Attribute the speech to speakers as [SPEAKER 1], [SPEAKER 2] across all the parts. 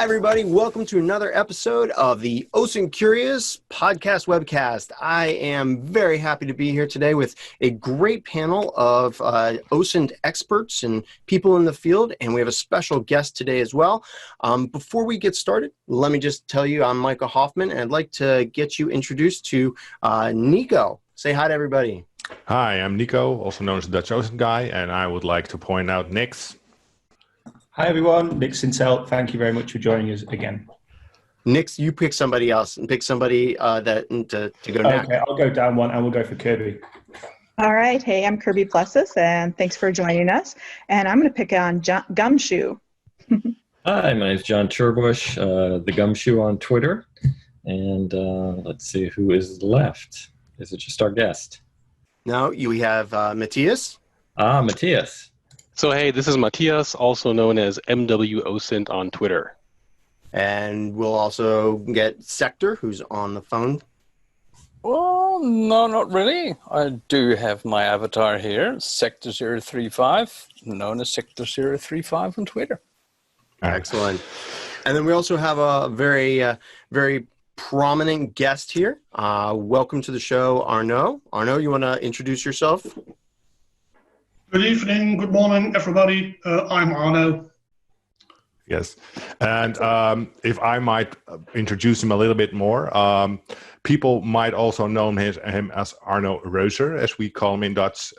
[SPEAKER 1] Hi, everybody. Welcome to another episode of the OSINT Curious podcast webcast. I am very happy to be here today with a great panel of OSINT experts and people in the field, and we have a special guest today as well. Before we get started, let me just tell you I'm Michael Hoffman, and I'd like to get you introduced to Nico. Say hi to everybody.
[SPEAKER 2] Hi, I'm Nico, also known as the Dutch OSINT guy, and I would like to point out Nix.
[SPEAKER 3] Hi everyone, Nick Sintel. Thank you very much for joining us again.
[SPEAKER 1] Nix, you pick somebody else and pick somebody to go next.
[SPEAKER 3] Okay, I'll go down one and we'll go for Kirby.
[SPEAKER 4] All right. Hey, I'm Kirby Plessis, and thanks for joining us. And I'm going to pick on Gumshoe.
[SPEAKER 5] Hi, my name is John Turbush, the Gumshoe on Twitter. And let's see who is left. Is it just our guest?
[SPEAKER 1] No, we have Matthias.
[SPEAKER 5] Matthias.
[SPEAKER 6] So hey, this is Matthias, also known as MW OSINT on Twitter.
[SPEAKER 1] And we'll also get Sector, who's on the phone.
[SPEAKER 7] Well, no, not really. I do have my avatar here, Sector035, known as Sector035 on Twitter.
[SPEAKER 1] Excellent. And then we also have a very prominent guest here. Welcome to the show, Arno. Arno, you want to introduce yourself?
[SPEAKER 8] Good evening, good morning, everybody. I'm Arno.
[SPEAKER 2] Yes, and if I might introduce him a little bit more, people might also know him as Arno Rozer, as we call him in Dutch.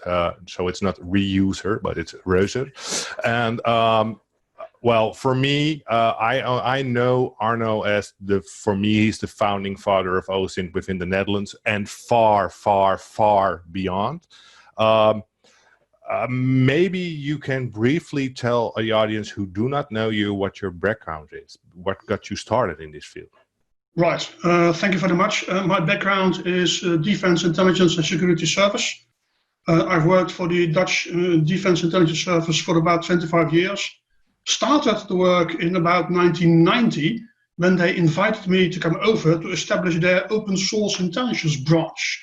[SPEAKER 2] So it's not reuser, but it's Rozer. And well, for me, I know Arno as for me, he's the founding father of OSINT within the Netherlands and far, far, far beyond. Maybe you can briefly tell the audience who do not know you what your background is, what got you started in this field.
[SPEAKER 8] Right, thank you very much. My background is Defense Intelligence and Security Service. I've worked for the Dutch Defense Intelligence Service for about 25 years. Started the work in about 1990 when they invited me to come over to establish their open source intelligence branch.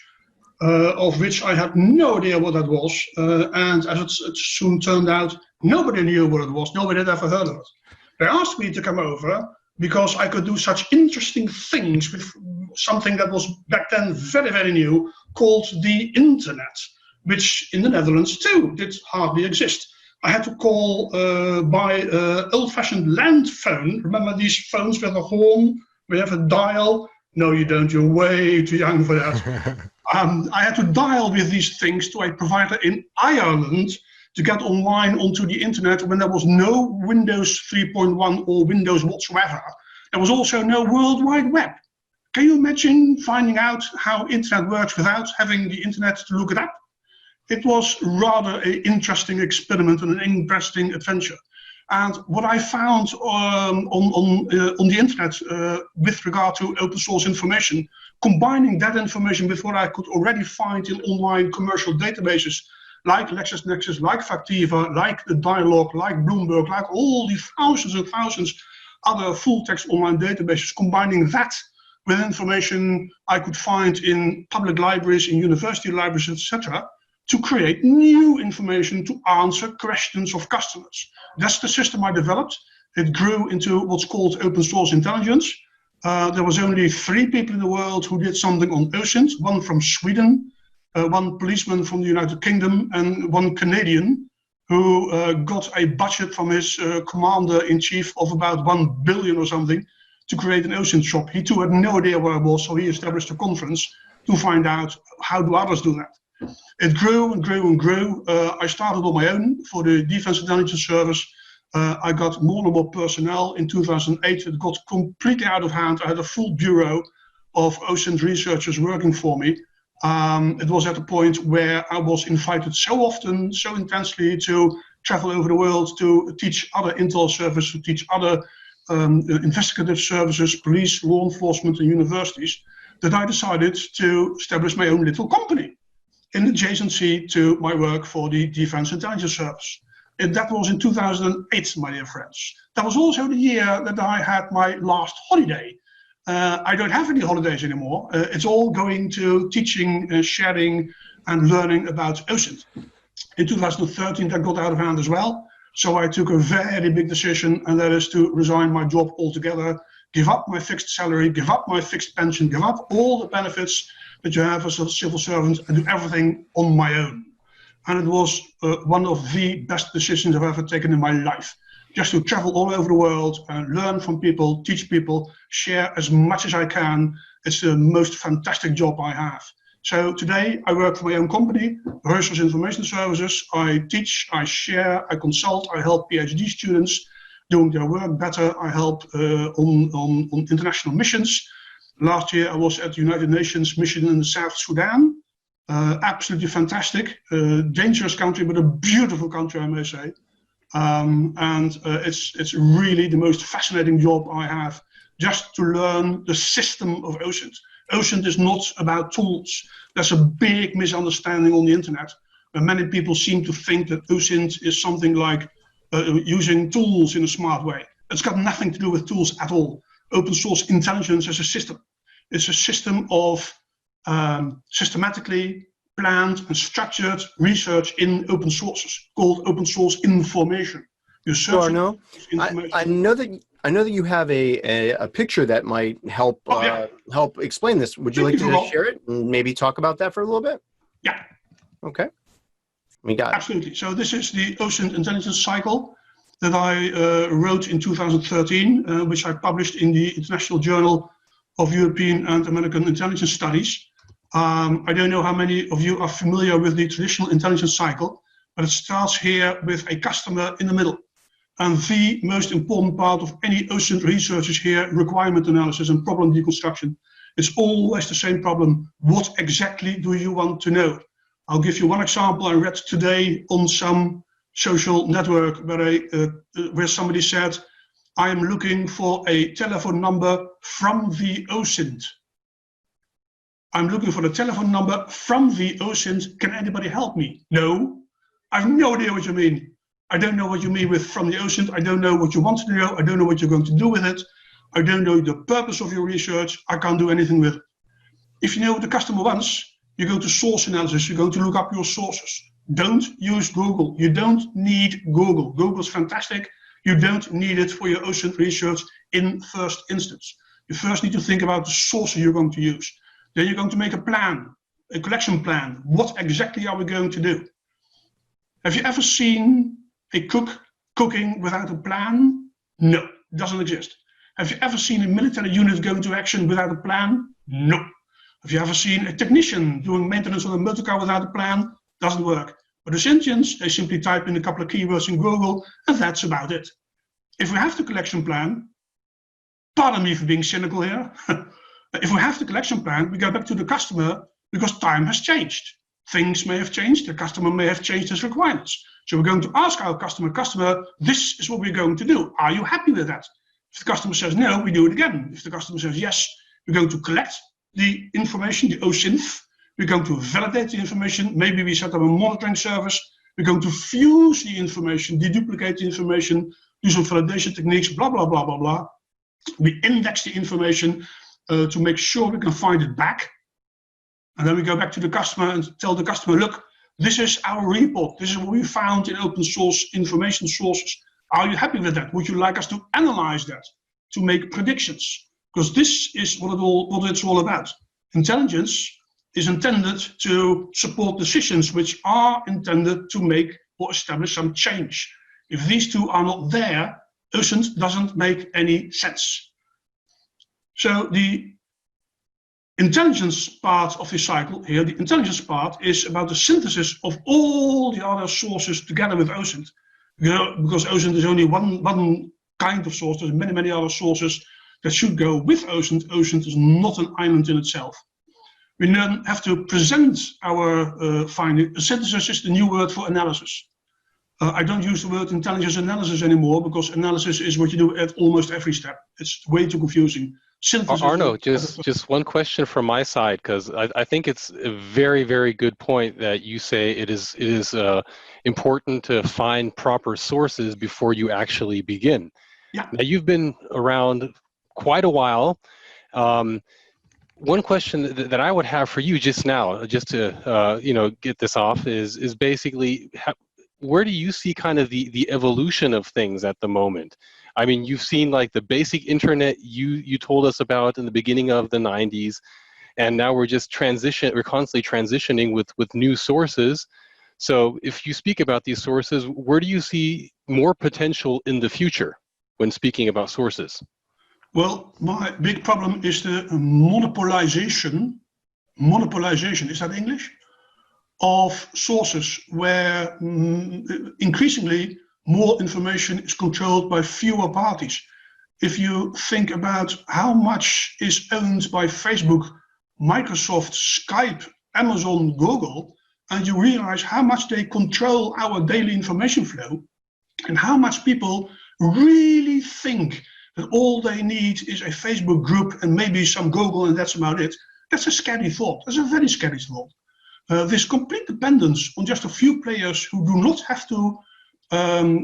[SPEAKER 8] Of which I had no idea what that was, and as it soon turned out, nobody knew what it was, nobody had ever heard of it. They asked me to come over because I could do such interesting things with something that was back then very, very new, called the internet, which in the Netherlands too did hardly exist. I had to call by old-fashioned land phone. Remember these phones with a horn, we have a dial? No, you don't, you're way too young for that. I had to dial with these things to a provider in Ireland to get online onto the internet when there was no Windows 3.1 or Windows whatsoever. There was also no World Wide Web. Can you imagine finding out how internet works without having the internet to look it up? It was rather an interesting experiment and an interesting adventure. And what I found on the internet with regard to open source information, combining that information with what I could already find in online commercial databases like LexisNexis, like Factiva, like the Dialog, like Bloomberg, like all the thousands and thousands other full-text online databases, combining that with information I could find in public libraries, in university libraries, etc., to create new information to answer questions of customers. That's the system I developed. It grew into what's called open source intelligence. There was only 3 people in the world who did something on OSINT, one from Sweden, one policeman from the United Kingdom, and one Canadian who got a budget from his commander-in-chief of about 1 billion or something to create an OSINT shop. He too had no idea where I was, so he established a conference to find out how do others do that. It grew and grew and grew. I started on my own for the Defense Intelligence Service. I got more and more personnel. In 2008, it got completely out of hand. I had a full bureau of OSINT researchers working for me. It was at a point where I was invited so often, so intensely to travel over the world to teach other intel services, to teach other investigative services, police, law enforcement, and universities, that I decided to establish my own little company in adjacency to my work for the Defense Intelligence Service. And that was in 2008, my dear friends. That was also the year that I had my last holiday. I don't have any holidays anymore. It's all going to teaching, sharing, and learning about OSINT. In 2013, that got out of hand as well. So I took a very big decision, and that is to resign my job altogether, give up my fixed salary, give up my fixed pension, give up all the benefits that you have as a civil servant, and do everything on my own. And it was one of the best decisions I've ever taken in my life. Just to travel all over the world and learn from people, teach people, share as much as I can. It's the most fantastic job I have. So today I work for my own company, Rozer's Information Services. I teach, I share, I consult, I help PhD students doing their work better. I help on international missions. Last year I was at the United Nations mission in South Sudan. Absolutely fantastic, dangerous country, but a beautiful country, I may say. It's really the most fascinating job I have, just to learn the system of OSINT. OSINT is not about tools. There's a big misunderstanding on the internet, where many people seem to think that OSINT is something like using tools in a smart way. It's got nothing to do with tools at all. Open source intelligence is a system. It's a system of systematically planned and structured research in open sources called open source information. You search
[SPEAKER 1] Arno, I know that you have a picture that might help help explain this. Would you like to share it and maybe talk about that for a little bit?
[SPEAKER 8] Yeah.
[SPEAKER 1] Okay. We got it.
[SPEAKER 8] Absolutely. So this is the OSINT intelligence cycle that I wrote in 2013, which I published in the International Journal of European and American Intelligence Studies. I don't know how many of you are familiar with the traditional intelligence cycle, but it starts here with a customer in the middle. And the most important part of any OSINT research is here requirement analysis and problem deconstruction. It's always the same problem. What exactly do you want to know? I'll give you one example I read today on some social network where somebody said, I am looking for a telephone number from the OSINT. I'm looking for the telephone number from the OSINT. Can anybody help me? No, I have no idea what you mean. I don't know what you mean with from the OSINT. I don't know what you want to know. I don't know what you're going to do with it. I don't know the purpose of your research. I can't do anything with it. If you know what the customer wants, you go to source analysis. You're going to look up your sources. Don't use Google. You don't need Google. Google's fantastic. You don't need it for your OSINT research in first instance. You first need to think about the sources you're going to use. Then you're going to make a plan, a collection plan. What exactly are we going to do? Have you ever seen a cook cooking without a plan? No, it doesn't exist. Have you ever seen a military unit go into action without a plan? No. Have you ever seen a technician doing maintenance on a motor car without a plan? Doesn't work. But the Indians, they simply type in a couple of keywords in Google, and that's about it. If we have the collection plan, pardon me for being cynical here, if we have the collection plan, we go back to the customer because time has changed. Things may have changed, the customer may have changed his requirements. So we're going to ask our customer, this is what we're going to do. Are you happy with that? If the customer says no, we do it again. If the customer says yes, we're going to collect the information, the OSINT. We're going to validate the information. Maybe we set up a monitoring service. We're going to fuse the information, deduplicate the information, do some validation techniques, blah, blah, blah, blah, blah. We index the information to make sure we can find it back. And then we go back to the customer and tell the customer, look, this is our report. This is what we found in open source information sources. Are you happy with that? Would you like us to analyze that, to make predictions? Because this is what it's all about. Intelligence is intended to support decisions which are intended to make or establish some change. If these two are not there, OSINT doesn't make any sense. So the intelligence part of the cycle here, the intelligence part is about the synthesis of all the other sources together with OSINT. Because OSINT is only one kind of source, there's many, many other sources that should go with OSINT. OSINT is not an island in itself. We then have to present our finding. Synthesis is the new word for analysis. I don't use the word intelligence analysis anymore because analysis is what you do at almost every step. It's way too confusing. Synthesis
[SPEAKER 6] Arno, just one question from my side, because I think it's a very, very good point that you say it is important to find proper sources before you actually begin.
[SPEAKER 8] Yeah.
[SPEAKER 6] Now, you've been around quite a while. One question that I would have for you just now, just to get this off, is basically where do you see kind of the evolution of things at the moment? I mean, you've seen like the basic internet you told us about in the beginning of the 90s, and now we're just we're constantly transitioning with new sources. So if you speak about these sources, where do you see more potential in the future when speaking about sources?
[SPEAKER 8] Well, my big problem is the monopolization, is that English? Of sources where increasingly more information is controlled by fewer parties. If you think about how much is owned by Facebook, Microsoft, Skype, Amazon, Google, and you realize how much they control our daily information flow and how much people really think that all they need is a Facebook group and maybe some Google and that's about it. That's a scary thought. That's a very scary thought. This complete dependence on just a few players who do not have to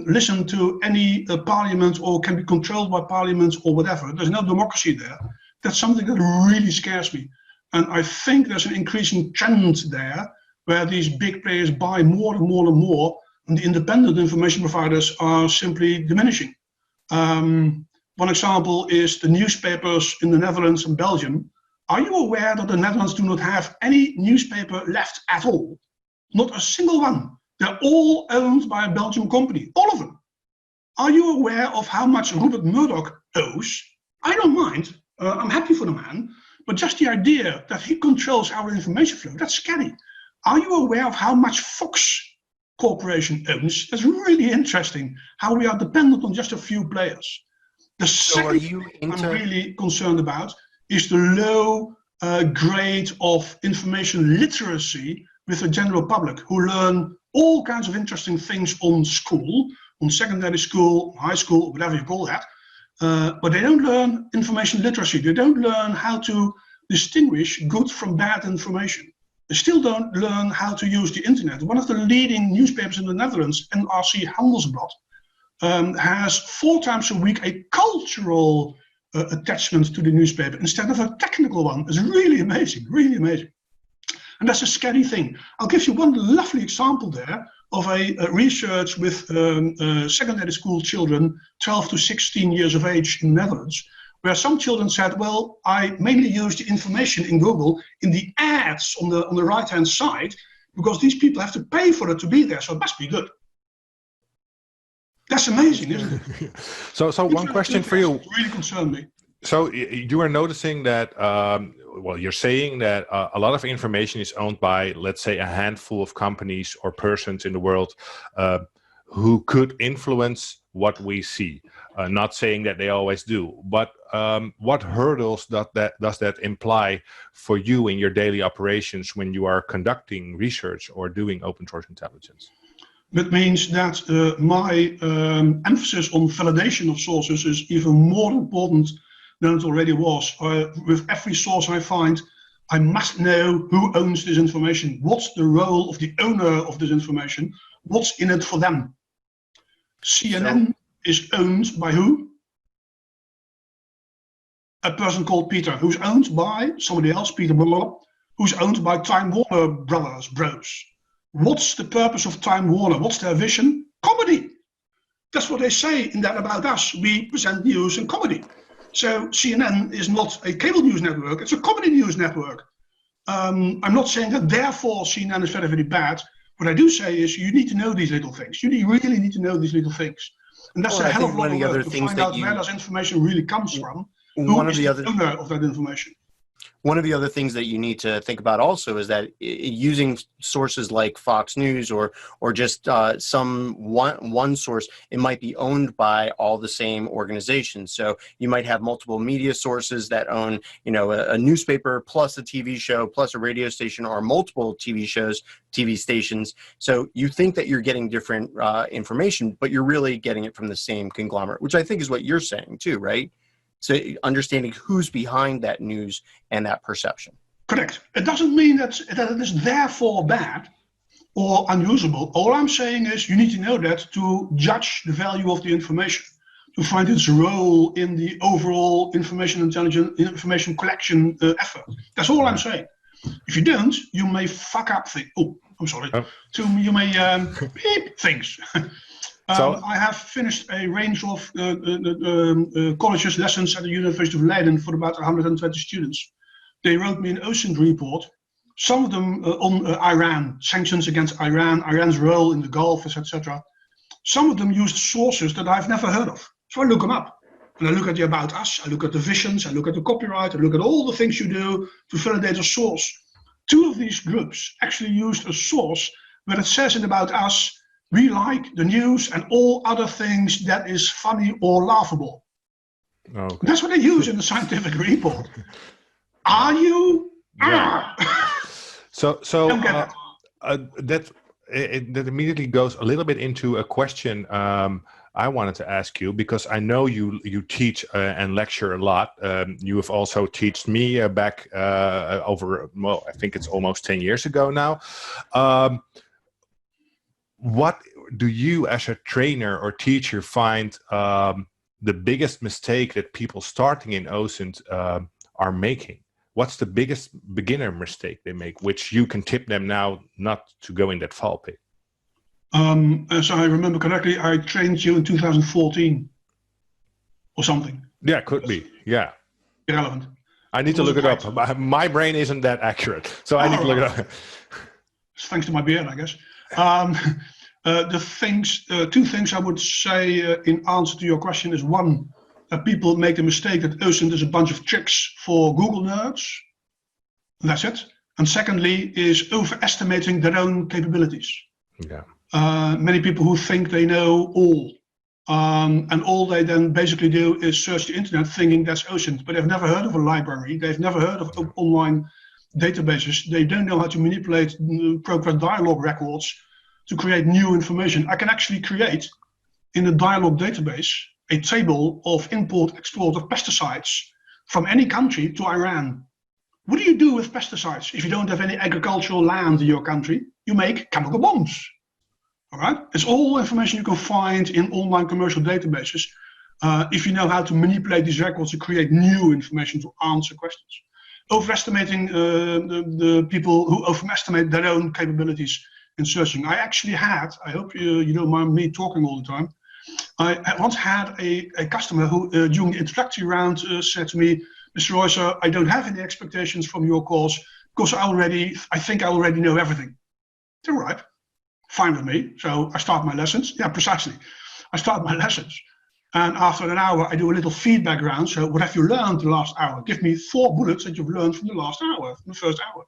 [SPEAKER 8] listen to any parliament or can be controlled by parliament or whatever. There's no democracy there. That's something that really scares me. And I think there's an increasing trend there where these big players buy more and more and more, and the independent information providers are simply diminishing. One example is the newspapers in the Netherlands and Belgium. Are you aware that the Netherlands do not have any newspaper left at all? Not a single one. They're all owned by a Belgian company, all of them. Are you aware of how much Rupert Murdoch owes? I don't mind. I'm happy for the man. But just the idea that he controls our information flow, that's scary. Are you aware of how much Fox Corporation owns? That's really interesting, how we are dependent on just a few players. The second thing I'm really concerned about is the low grade of information literacy with the general public, who learn all kinds of interesting things on school, on secondary school, high school, whatever you call that, but they don't learn information literacy. They don't learn how to distinguish good from bad information. They still don't learn how to use the internet. One of the leading newspapers in the Netherlands, NRC Handelsblad, has 4 times a week a cultural attachment to the newspaper instead of a technical one. It's really amazing, really amazing. And that's a scary thing. I'll give you one lovely example there of a research with secondary school children, 12 to 16 years of age in the Netherlands, where some children said, well, I mainly use the information in Google in the ads on the right-hand side, because these people have to pay for it to be there, so it must be good. That's amazing, isn't it?
[SPEAKER 2] So one question for you.
[SPEAKER 8] Really concerned me.
[SPEAKER 2] So you are noticing that, well, you're saying that a lot of information is owned by, let's say, a handful of companies or persons in the world who could influence what we see. Not saying that they always do, but what hurdles does that imply for you in your daily operations when you are conducting research or doing open source intelligence?
[SPEAKER 8] That means that my emphasis on validation of sources is even more important than it already was. With every source I find, I must know who owns this information. What's the role of the owner of this information? What's in it for them? CNN is owned by who? A person called Peter, who's owned by somebody else, Peter Blah, who's owned by Time Warner Bros. What's the purpose of Time Warner? What's their vision? Comedy. That's what they say in that about us. We present news and comedy. So CNN is not a cable news network, it's a comedy news network. I'm not saying that therefore CNN is very, very bad. What I do say is you need to know these little things. You really need to know these little things. And that's a hell of a lot of work to find out where this information really comes from. Who is the owner of that information?
[SPEAKER 1] One of the other things that you need to think about also is that using sources like Fox News or just some one source, it might be owned by all the same organizations. So you might have multiple media sources that own, a newspaper plus a TV show plus a radio station or multiple TV stations. So you think that you're getting different information, but you're really getting it from the same conglomerate, which I think is what you're saying too, right? So understanding who's behind that news and that perception.
[SPEAKER 8] Correct. It doesn't mean that it is therefore bad or unusable. All I'm saying is you need to know that to judge the value of the information, to find its role in the overall information intelligence, information collection effort. That's all I'm saying. If you don't, you may fuck up things. Oh, I'm sorry.
[SPEAKER 2] Oh.
[SPEAKER 8] You may beep things. I have finished a range of colleges lessons at the University of Leiden for about 120 students. They wrote me an OSINT report, some of them on Iran, sanctions against Iran, Iran's role in the Gulf, etc. Some of them used sources that I've never heard of. So I look them up. And I look at the About Us, I look at the visions, I look at the copyright, I look at all the things you do to validate a source. 2 of these groups actually used a source where it says in About Us, we like the news and all other things that is funny or laughable.
[SPEAKER 2] Okay.
[SPEAKER 8] That's what they use in the scientific report. Are you?
[SPEAKER 2] Yeah. So
[SPEAKER 8] Don't get
[SPEAKER 2] that immediately goes a little bit into a question I wanted to ask you, because I know you teach and lecture a lot. You have also taught me back over, well, I think it's almost 10 years ago now. What do you as a trainer or teacher find the biggest mistake that people starting in OSINT are making? What's the biggest beginner mistake they make, which you can tip them now not to go in that fall pit?
[SPEAKER 8] As I remember correctly, I trained you in 2014 or something.
[SPEAKER 2] Yeah, could be. Yeah.
[SPEAKER 8] Irrelevant.
[SPEAKER 2] I need to look it up. My brain isn't that accurate, so I need to look it up.
[SPEAKER 8] Thanks to my beard, I guess. Two things I would say in answer to your question is, one, people make the mistake that OSINT is a bunch of tricks for Google nerds. That's it. And secondly is overestimating their own capabilities.
[SPEAKER 2] Yeah.
[SPEAKER 8] Many people who think they know all. And all they then basically do is search the internet thinking that's OSINT, but they've never heard of a library. They've never heard of online databases. They don't know how to manipulate Progress dialog records to create new information. I can actually create in a dialog database a table of import-export of pesticides from any country to Iran. What do you do with pesticides if you don't have any agricultural land in your country? You make chemical bombs. All right? It's all information you can find in online commercial databases if you know how to manipulate these records to create new information to answer questions. Overestimating the people who overestimate their own capabilities in searching. I actually had, I hope you don't mind me talking all the time, I once had a customer who, during the introductory round, said to me, Mr. Rozer, I don't have any expectations from your course because I think I already know everything. It's all right, fine with me. So I start my lessons. Yeah, precisely. I start my lessons. And after an hour, I do a little feedback round. So what have you learned the last hour? Give me 4 bullets that you've learned from the last hour, from the first hour.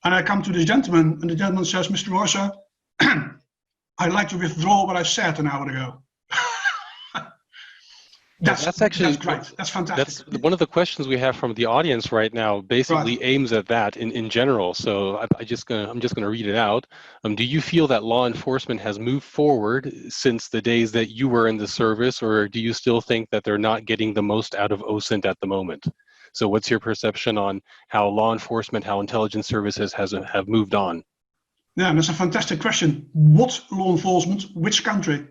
[SPEAKER 8] And I come to this gentleman, and the gentleman says, Mr. Rozer, I'd like to withdraw what I said an hour ago. That's great. That's fantastic.
[SPEAKER 6] That's one of the questions we have from the audience right now. Basically, aims at that in general. So I'm just gonna read it out. Do you feel that law enforcement has moved forward since the days that you were in the service, or do you still think that they're not getting the most out of OSINT at the moment? So, what's your perception on how law enforcement, how intelligence services have moved on?
[SPEAKER 8] Yeah, that's a fantastic question. What law enforcement? Which country?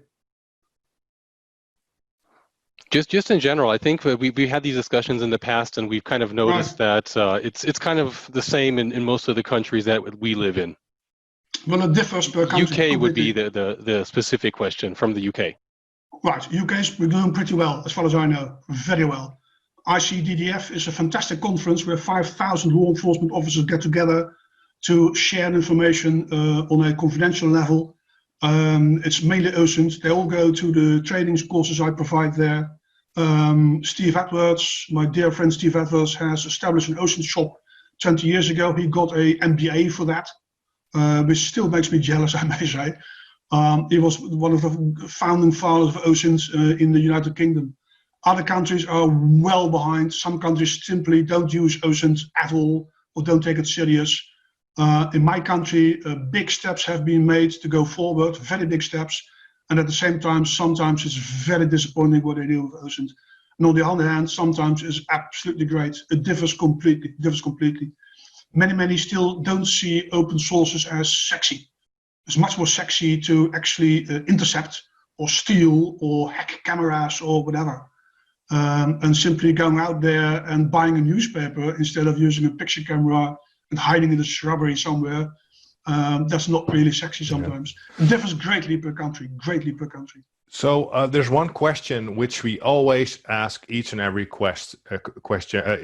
[SPEAKER 6] Just in general, I think we had these discussions in the past, and we've kind of noticed that it's kind of the same in most of the countries that we live in.
[SPEAKER 8] Well, it differs per country.
[SPEAKER 6] UK would be the specific question from the UK.
[SPEAKER 8] Right, we're doing pretty well, as far as I know, very well. ICDDF is a fantastic conference where 5,000 law enforcement officers get together to share information on a confidential level. It's mainly OSINT. They all go to the training courses I provide there. Steve Edwards, my dear friend Steve Edwards, has established an OSINT shop 20 years ago. He got a MBA for that, which still makes me jealous, I may say. He was one of the founding fathers of OSINT in the United Kingdom. Other countries are well behind. Some countries simply don't use OSINT at all or don't take it serious. In my country, big steps have been made to go forward, very big steps. And at the same time, sometimes it's very disappointing what they do with OSINT. And on the other hand, sometimes it's absolutely great. It differs completely. Many still don't see open sources as sexy. It's much more sexy to actually intercept or steal or hack cameras or whatever. And simply going out there and buying a newspaper instead of using a picture camera and hiding in the shrubbery somewhere. That's not really sexy sometimes. It differs greatly per country,
[SPEAKER 2] So there's one question which we always ask each and every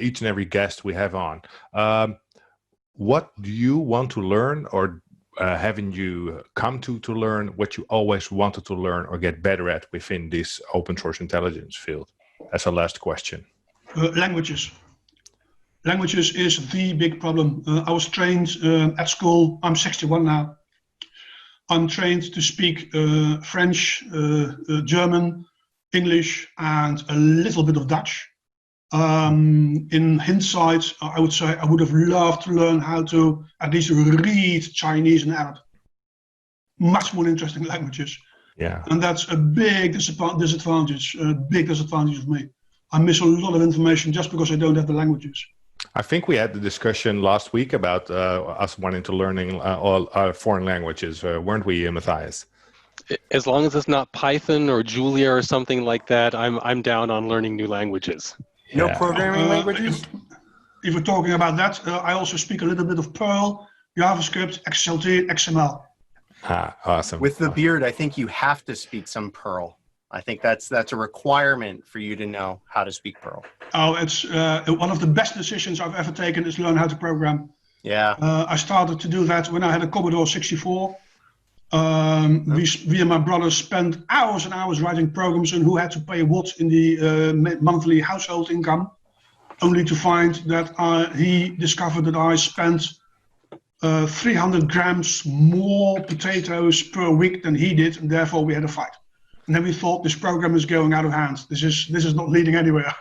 [SPEAKER 2] each and every guest we have on. What do you want to learn, or haven't you come to learn what you always wanted to learn or get better at within this open source intelligence field? That's our last question.
[SPEAKER 8] Languages. Languages is the big problem. I was trained at school. I'm 61 now. I'm trained to speak French, German, English, and a little bit of Dutch. In hindsight, I would say I would have loved to learn how to at least read Chinese and Arab. Much more interesting languages.
[SPEAKER 2] Yeah.
[SPEAKER 8] And that's a big disadvantage of me. I miss a lot of information just because I don't have the languages.
[SPEAKER 2] I think we had the discussion last week about us wanting to learning all foreign languages, weren't we, Matthias?
[SPEAKER 6] As long as it's not Python or Julia or something like that, I'm down on learning new languages.
[SPEAKER 1] No programming languages?
[SPEAKER 8] If we're talking about that, I also speak a little bit of Perl, JavaScript, XLT, XML.
[SPEAKER 2] Awesome.
[SPEAKER 1] With the beard, I think you have to speak some Perl. I think that's a requirement for you to know how to speak Perl.
[SPEAKER 8] Oh, it's one of the best decisions I've ever taken is learn how to program.
[SPEAKER 1] Yeah.
[SPEAKER 8] I started to do that when I had a Commodore 64. We and my brothers spent hours and hours writing programs on who had to pay what in the monthly household income, only to find that he discovered that I spent 300 grams more potatoes per week than he did, and therefore we had a fight. And then we thought this program is going out of hand. This is not leading anywhere.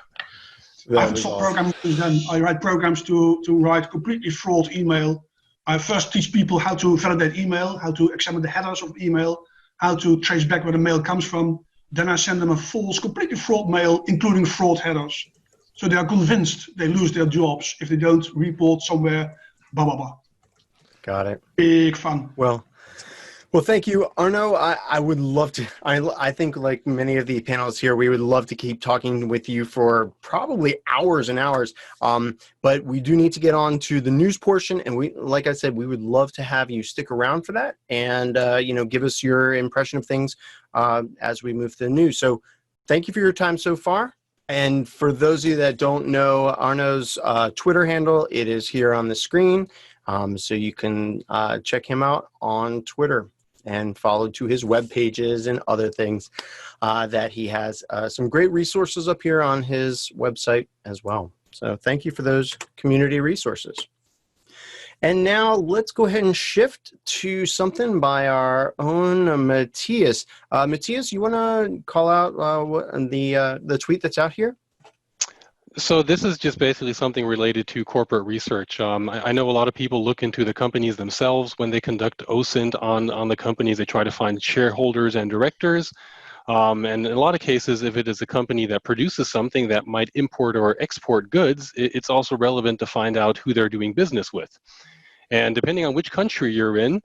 [SPEAKER 8] I haven't stopped programming since then. I write programs to write completely fraud email. I first teach people how to validate email, how to examine the headers of email, how to trace back where the mail comes from. Then I send them a false, completely fraud mail, including fraud headers. So they are convinced they lose their jobs if they don't report somewhere, blah, blah, blah.
[SPEAKER 1] Got it.
[SPEAKER 8] Big fun.
[SPEAKER 1] Well, thank you, Arno. I would love to. I think, like many of the panelists here, we would love to keep talking with you for probably hours and hours. But we do need to get on to the news portion, and like I said, we would love to have you stick around for that, and give us your impression of things as we move to the news. So, thank you for your time so far. And for those of you that don't know Arno's Twitter handle, it is here on the screen, so you can check him out on Twitter and follow to his web pages and other things that he has. Some great resources up here on his website as well. So thank you for those community resources. And now let's go ahead and shift to something by our own Matthias. Matthias, you want to call out the tweet that's out here?
[SPEAKER 6] So this is just basically something related to corporate research. I know a lot of people look into the companies themselves when they conduct OSINT on the companies. They try to find shareholders and directors. And in a lot of cases, if it is a company that produces something that might import or export goods, it's also relevant to find out who they're doing business with. And depending on which country you're in,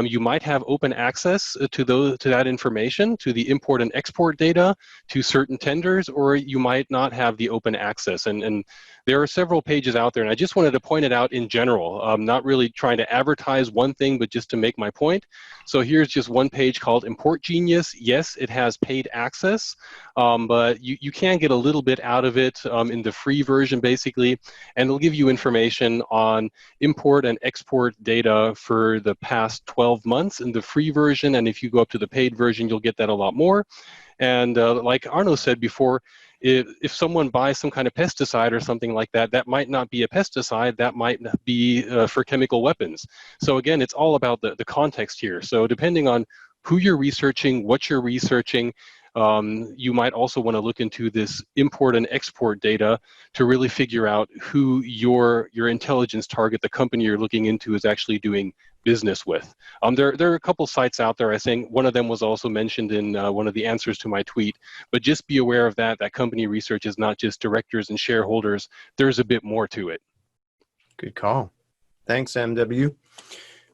[SPEAKER 6] you might have open access to that information, to the import and export data, to certain tenders, or you might not have the open access. And there are several pages out there, and I just wanted to point it out in general. Not really trying to advertise one thing, but just to make my point. So here's just one page called Import Genius. Yes, it has paid access, but you can get a little bit out of it in the free version, basically, and it'll give you information on import and export data for the past 12 months in the free version, and if you go up to the paid version, you'll get that a lot more. And like Arno said before, if someone buys some kind of pesticide or something like that, that might not be a pesticide, that might be for chemical weapons. So again, it's all about the context here. So depending on who you're researching, what you're researching, you might also want to look into this import and export data to really figure out who your intelligence target, the company you're looking into, is actually doing business with. There are a couple sites out there. I think one of them was also mentioned in one of the answers to my tweet, but just be aware of that company research is not just directors and shareholders. There's a bit more to it.
[SPEAKER 1] Good call. Thanks, MW.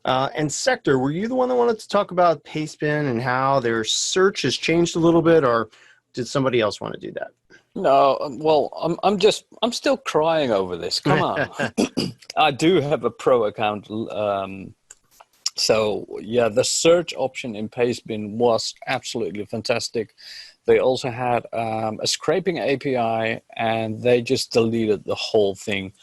[SPEAKER 1] And Sector, were you the one that wanted to talk about Pastebin and how their search has changed a little bit, or did somebody else want to do that?
[SPEAKER 7] No, well, I'm still crying over this. Come on. I do have a pro account. So yeah, the search option in Pastebin was absolutely fantastic. They also had a scraping API, and they just deleted the whole thing.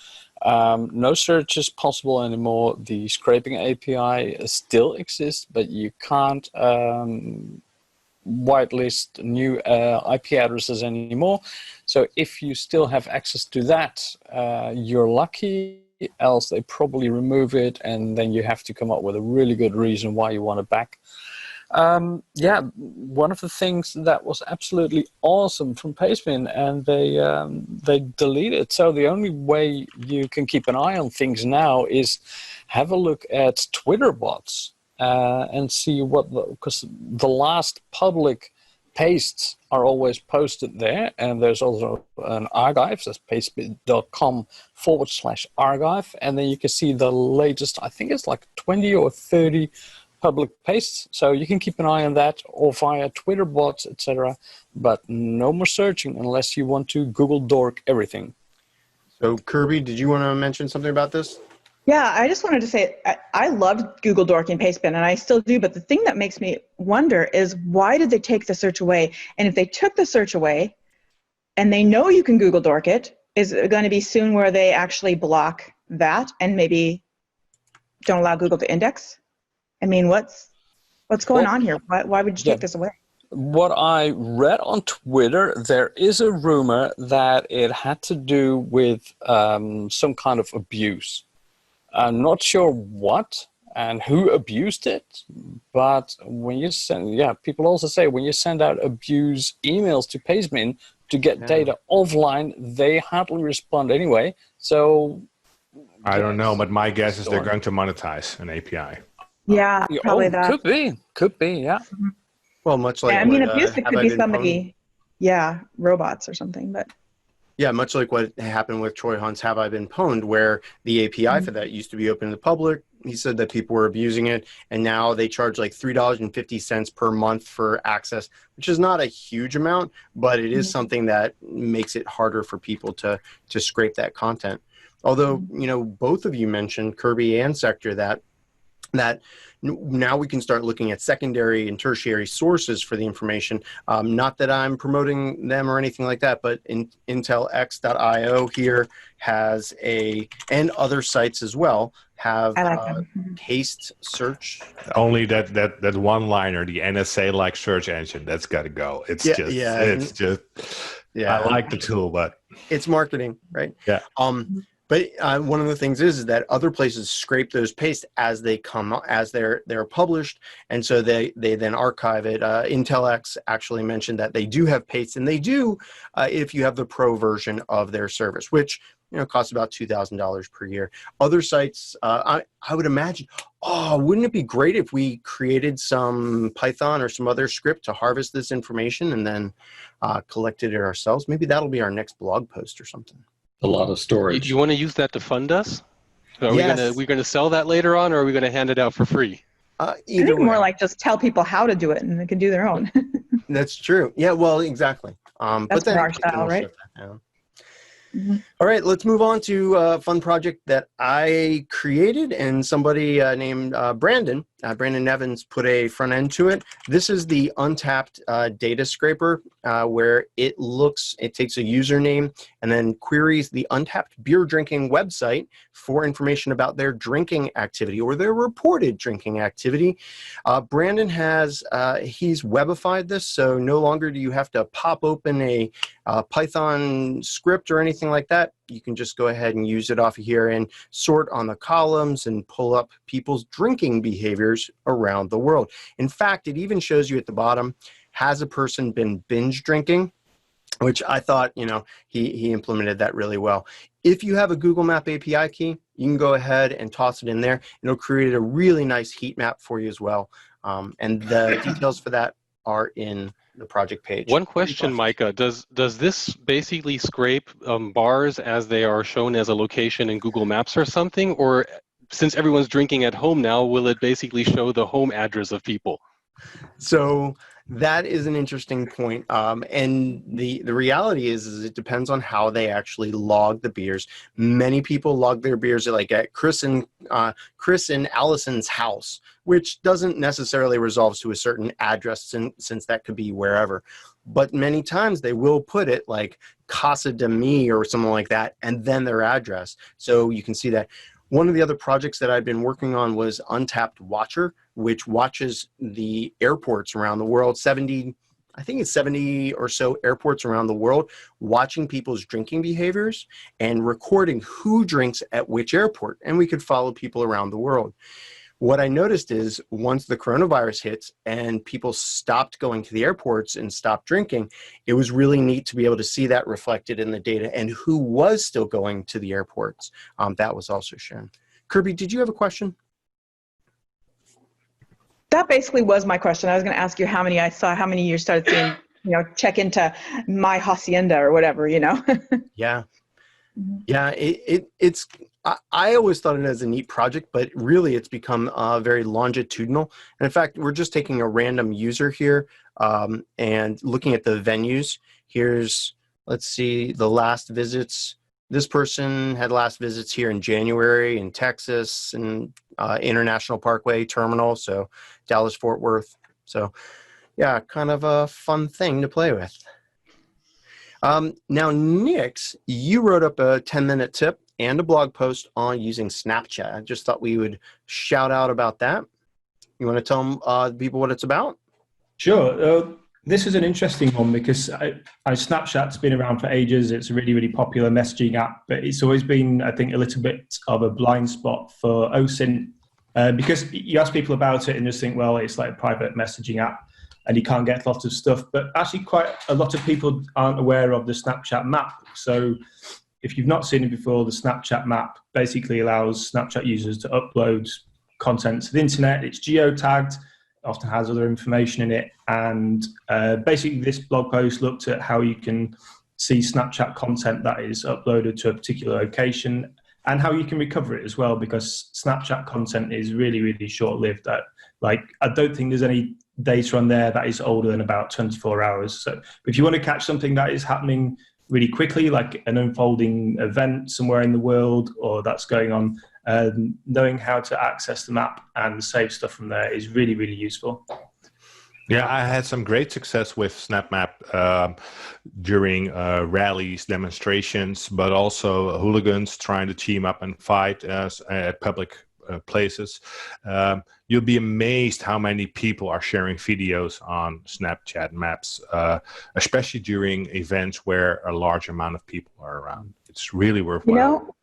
[SPEAKER 7] No search is possible anymore. The scraping API still exists, but you can't whitelist new IP addresses anymore. So if you still have access to that, you're lucky. Else they probably remove it, and then you have to come up with a really good reason why you want it back. Yeah, one of the things that was absolutely awesome from Pastebin, and they deleted. So the only way you can keep an eye on things now is have a look at Twitter bots and see what, because the last public pastes are always posted there, and there's also an archive, that's pastebin.com/archive, and then you can see the latest, I think it's like 20 or 30 public pastes, so you can keep an eye on that, or via Twitter bots, etc. But no more searching unless you want to Google dork everything.
[SPEAKER 1] So Kirby, did you want to mention something about this?
[SPEAKER 4] Yeah, I just wanted to say I loved Google Dork and Pastebin, and I still do, but the thing that makes me wonder is why did they take the search away? And if they took the search away and they know you can Google Dork it, is it going to be soon where they actually block that and maybe don't allow Google to index? I mean, what's going on here? Why would you take this away?
[SPEAKER 7] What I read on Twitter, there is a rumor that it had to do with some kind of abuse. I'm not sure what and who abused it, but when you send, people also say when you send out abuse emails to Pastebin to get data offline, they hardly respond anyway. So
[SPEAKER 2] I don't know, but my guess is they're going to monetize an API.
[SPEAKER 4] Yeah, probably that.
[SPEAKER 7] Could be, yeah.
[SPEAKER 1] Well, much like
[SPEAKER 4] abuse it could be somebody, robots or something, but.
[SPEAKER 1] Yeah, much like what happened with Troy Hunt's Have I Been Pwned, where the API for that used to be open to the public. He said that people were abusing it, and now they charge like $3.50 per month for access, which is not a huge amount, but it is something that makes it harder for people to scrape that content. Although, both of you mentioned, Kirby and Sector, that now we can start looking at secondary and tertiary sources for the information. Not that I'm promoting them or anything like that, but intelx.io here has and other sites as well have paste search.
[SPEAKER 2] Only that one-liner, the NSA-like search engine, that's got to go. I like the tool, but
[SPEAKER 1] it's marketing, right?
[SPEAKER 2] Yeah.
[SPEAKER 1] But one of the things is that other places scrape those pastes as they come, as they're published, and so they then archive it. IntelX actually mentioned that they do have pastes, and they do if you have the pro version of their service, which costs about $2,000 per year. Other sites, I would imagine, wouldn't it be great if we created some Python or some other script to harvest this information and then collected it ourselves? Maybe that'll be our next blog post or something.
[SPEAKER 5] A lot of storage.
[SPEAKER 6] Do you want to use that to fund us? Are
[SPEAKER 1] Yes.
[SPEAKER 6] we gonna sell that later on, or are we gonna hand it out for free?
[SPEAKER 4] I think more like just tell people how to do it, and they can do their own.
[SPEAKER 1] That's true. Yeah, well, exactly.
[SPEAKER 4] That's more our style, right?
[SPEAKER 1] All right, let's move on to a fun project that I created, and somebody named Brandon Nevins put a front end to it. This is the Untapped data scraper, where it takes a username and then queries the Untapped beer drinking website for information about their drinking activity or their reported drinking activity. Brandon he's webified this, so no longer do you have to pop open a Python script or anything like that. You can just go ahead and use it off of here and sort on the columns and pull up people's drinking behaviors around the world. In fact, it even shows you at the bottom, has a person been binge drinking, which I thought, he implemented that really well. If you have a Google Map API key, you can go ahead and toss it in there. It'll create a really nice heat map for you as well. And the details for that are in the project page.
[SPEAKER 6] One question, Micah, does this basically scrape bars as they are shown as a location in Google Maps or something? Or since everyone's drinking at home now, will it basically show the home address of people?
[SPEAKER 1] So that is an interesting point. And the reality is it depends on how they actually log the beers. Many people log their beers like at Chris and Allison's house, which doesn't necessarily resolve to a certain address since that could be wherever. But many times they will put it like Casa de Mi or something like that, and then their address. So you can see that. One of the other projects that I've been working on was Untapped Watcher, which watches the airports around the world, 70 or so airports around the world, watching people's drinking behaviors and recording who drinks at which airport. And we could follow people around the world. What I noticed is once the coronavirus hits and people stopped going to the airports and stopped drinking, it was really neat to be able to see that reflected in the data and who was still going to the airports. That was also shown. Kirby, did you have a question?
[SPEAKER 4] That basically was my question. I was going to ask you how many you started seeing, check into my hacienda or whatever,
[SPEAKER 1] Yeah. Yeah, it's. I always thought it as a neat project, but really it's become very longitudinal. And in fact, we're just taking a random user here and looking at the venues. Let's see, the last visits. This person had last visits here in January in Texas and International Parkway Terminal, so Dallas-Fort Worth. So yeah, kind of a fun thing to play with. Now, Nix, you wrote up a 10-minute tip and a blog post on using Snapchat. I just thought we would shout out about that. You want to tell people what it's about?
[SPEAKER 3] Sure. This is an interesting one because Snapchat's been around for ages. It's a really, really popular messaging app, but it's always been, I think, a little bit of a blind spot for OSINT because you ask people about it and just think, well, it's like a private messaging app and you can't get lots of stuff. But actually quite a lot of people aren't aware of the Snapchat map. So if you've not seen it before, the Snapchat map basically allows Snapchat users to upload content to the internet. It's geotagged, often has other information in it. And basically this blog post looked at how you can see Snapchat content that is uploaded to a particular location and how you can recover it as well, because Snapchat content is really, really short-lived. I don't think there's any data on there that is older than about 24 hours. So if you want to catch something that is happening really quickly, like an unfolding event somewhere in the world or that's going on, knowing how to access the map and save stuff from there is really, really useful.
[SPEAKER 2] Yeah, I had some great success with Snapmap during rallies, demonstrations, but also hooligans trying to team up and fight at public places. You'll be amazed how many people are sharing videos on Snapchat maps, especially during events where a large amount of people are around. It's really worthwhile.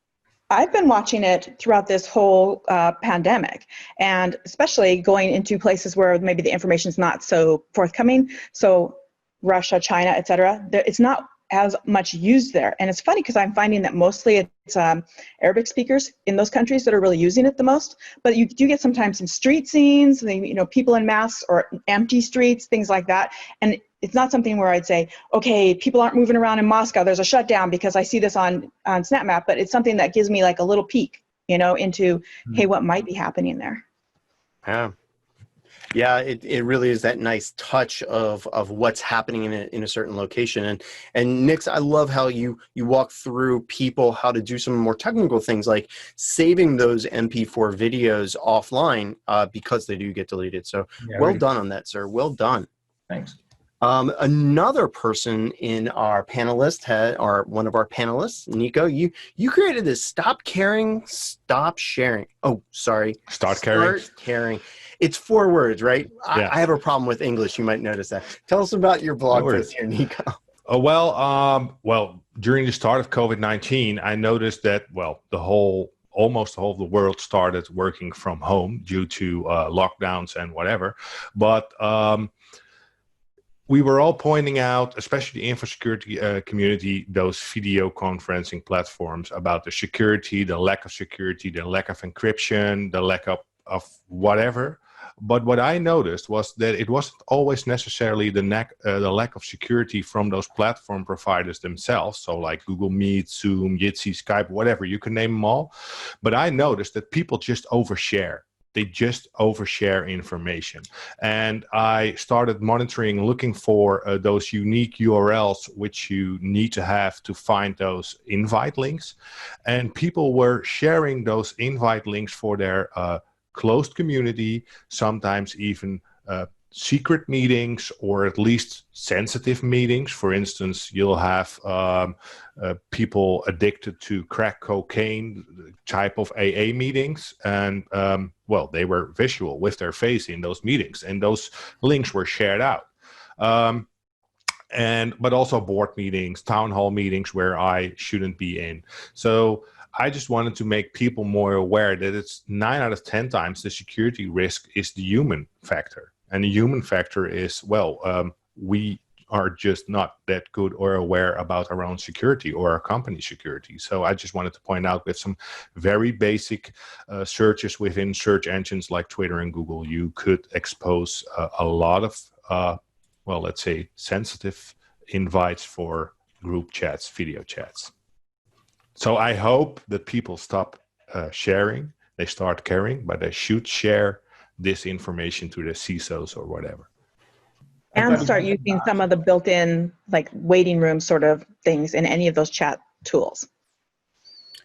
[SPEAKER 4] I've been watching it throughout this whole pandemic, and especially going into places where maybe the information is not so forthcoming. So Russia, China, etc. It's not as much used there. And it's funny because I'm finding that mostly it's Arabic speakers in those countries that are really using it the most. But you do get sometimes some street scenes, people in masks or empty streets, things like that. And it's not something where I'd say, okay, people aren't moving around in Moscow, there's a shutdown because I see this on Snapmap, but it's something that gives me like a little peek, into, hey, what might be happening there.
[SPEAKER 1] Yeah, it really is that nice touch of what's happening in a certain location. And Nix, I love how you walk through people how to do some more technical things like saving those MP4 videos offline because they do get deleted. So well done on that, sir. Well done.
[SPEAKER 3] Thanks.
[SPEAKER 1] Another person in our panelist one of our panelists, Nico, you created this stop caring, stop sharing. Oh, sorry.
[SPEAKER 2] Start caring.
[SPEAKER 1] It's 4 words, right?
[SPEAKER 2] Yeah.
[SPEAKER 1] I have a problem with English. You might notice that. Tell us about your blog post here, Nico.
[SPEAKER 2] Oh, well, during the start of COVID-19, I noticed that, almost the whole of the world started working from home due to lockdowns and whatever. But we were all pointing out, especially the info security community, those video conferencing platforms about the security, the lack of security, the lack of encryption, the lack of whatever. But what I noticed was that it wasn't always necessarily the lack of security from those platform providers themselves. So like Google Meet, Zoom, Jitsi, Skype, whatever, you can name them all. But I noticed that people just overshare. they just overshare information. And I started monitoring, looking for those unique URLs which you need to have to find those invite links. And people were sharing those invite links for their closed community, sometimes even secret meetings, or at least sensitive meetings. For instance, you'll have people addicted to crack cocaine type of AA meetings, and well, they were visual with their face in those meetings, and those links were shared out. But also board meetings, town hall meetings where I shouldn't be in. So I just wanted to make people more aware that it's 9 out of 10 times the security risk is the human factor. And the human factor is, well, we are just not that good or aware about our own security or our company's security. So I just wanted to point out, with some very basic searches within search engines like Twitter and Google, you could expose a lot of, well, let's say, sensitive invites for group chats, video chats. So I hope that people stop sharing, they start caring, but they should share this information to the CISOs or whatever.
[SPEAKER 4] And start using some of the built-in, like, waiting room sort of things in any of those chat tools.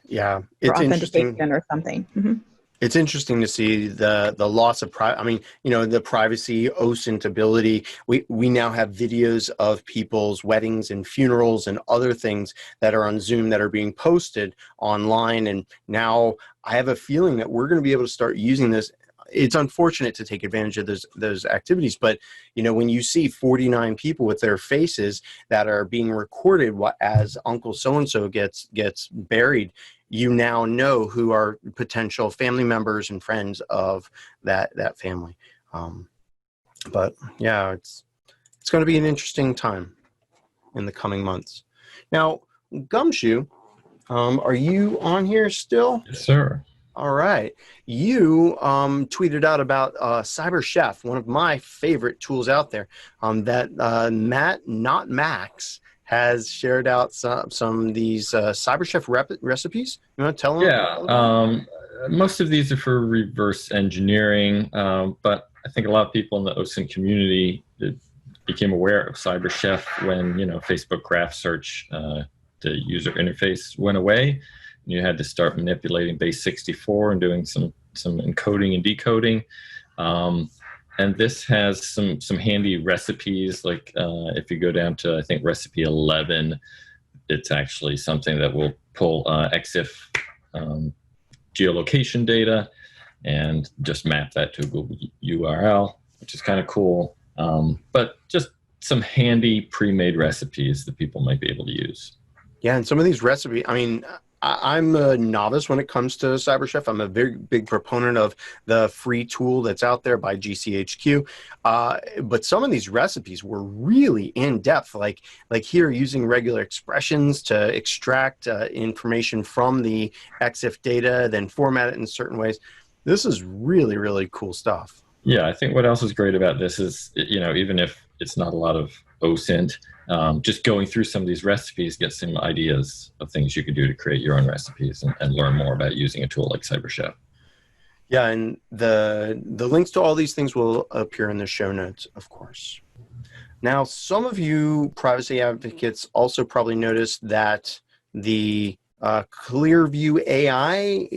[SPEAKER 1] Yeah, it's interesting.
[SPEAKER 4] Or something. Mm-hmm.
[SPEAKER 1] It's interesting to see the loss of privacy. I mean, you know, the privacy OSINT ability. We now have videos of people's weddings and funerals and other things that are on Zoom that are being posted online. And now I have a feeling that we're going to be able to start using this. It's unfortunate to take advantage of those activities, but you know, when you see 49 people with their faces that are being recorded as Uncle so-and-so gets buried, you now know who are potential family members and friends of that family. But yeah, it's going to be an interesting time in the coming months. Now, Gumshoe, are you on here still?
[SPEAKER 5] Yes, sir.
[SPEAKER 1] All right. You tweeted out about CyberChef, one of my favorite tools out there, that Matt, not Max, has shared out some of these CyberChef recipes. You want to tell them?
[SPEAKER 5] Yeah. Most of these are for reverse engineering, but I think a lot of people in the OSINT community became aware of CyberChef when, you know, Facebook graph search, the user interface went away. You had to start manipulating base 64 and doing some encoding and decoding. And this has some handy recipes, like if you go down to, I think, recipe 11, it's actually something that will pull EXIF geolocation data and just map that to a Google URL, which is kind of cool. But just some handy pre-made recipes that people might be able to use.
[SPEAKER 1] Yeah, and some of these recipes, I mean, I'm a novice when it comes to CyberChef. I'm a very big proponent of the free tool that's out there by GCHQ. But some of these recipes were really in depth, like here, using regular expressions to extract information from the EXIF data, then format it in certain ways. This is really, really cool stuff.
[SPEAKER 5] Yeah, I think what else is great about this is, you know, even if it's not a lot of OSINT, just going through some of these recipes, get some ideas of things you could do to create your own recipes and learn more about using a tool like CyberChef.
[SPEAKER 1] Yeah, and the links to all these things will appear in the show notes, of course. Now, some of you privacy advocates also probably noticed that the ClearView AI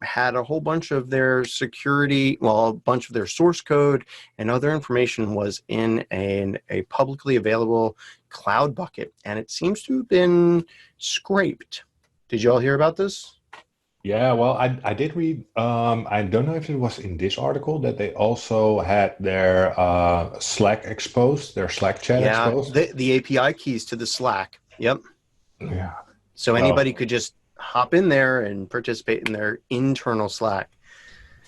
[SPEAKER 1] had a whole bunch of their security, well, a bunch of their source code and other information was in a publicly available cloud bucket, and it seems to have been scraped. Did you all hear about this?
[SPEAKER 2] Yeah, well, I did read, I don't know if it was in this article, that they also had their Slack exposed, their Slack chat exposed.
[SPEAKER 1] The API keys to the Slack. Yep.
[SPEAKER 2] Yeah.
[SPEAKER 1] So anybody could just hop in there and participate in their internal Slack.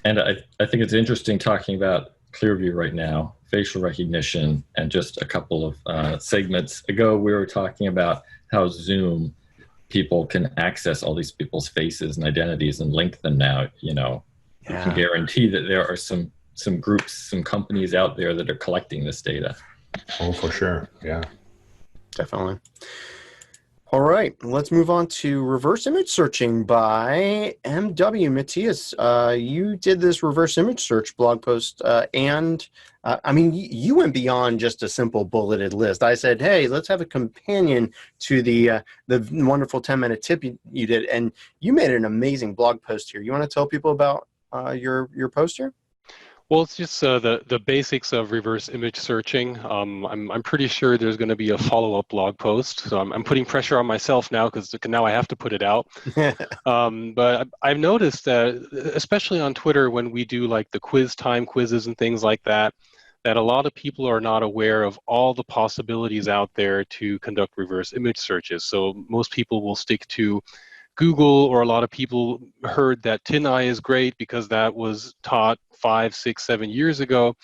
[SPEAKER 5] And I think it's interesting talking about ClearView right now, facial recognition, and just a couple of segments ago, we were talking about how Zoom people can access all these people's faces and identities and link them now. You know, you can guarantee that there are some groups, some companies out there that are collecting this data.
[SPEAKER 2] Oh, for sure. Yeah.
[SPEAKER 1] Definitely. All right, let's move on to reverse image searching by MW. Matthias, you did this reverse image search blog post, and I mean, you went beyond just a simple bulleted list. I said, hey, let's have a companion to the wonderful 10-minute tip you did, and you made an amazing blog post here. You want to tell people about your post here?
[SPEAKER 6] Well, it's just the basics of reverse image searching. I'm pretty sure there's going to be a follow-up blog post, so I'm putting pressure on myself now because now I have to put it out. But I've noticed that, especially on Twitter, when we do like the quiz time quizzes and things like that, that a lot of people are not aware of all the possibilities out there to conduct reverse image searches. So most people will stick to Google, or a lot of people heard that TinEye is great because that was taught 5, 6, 7 years ago.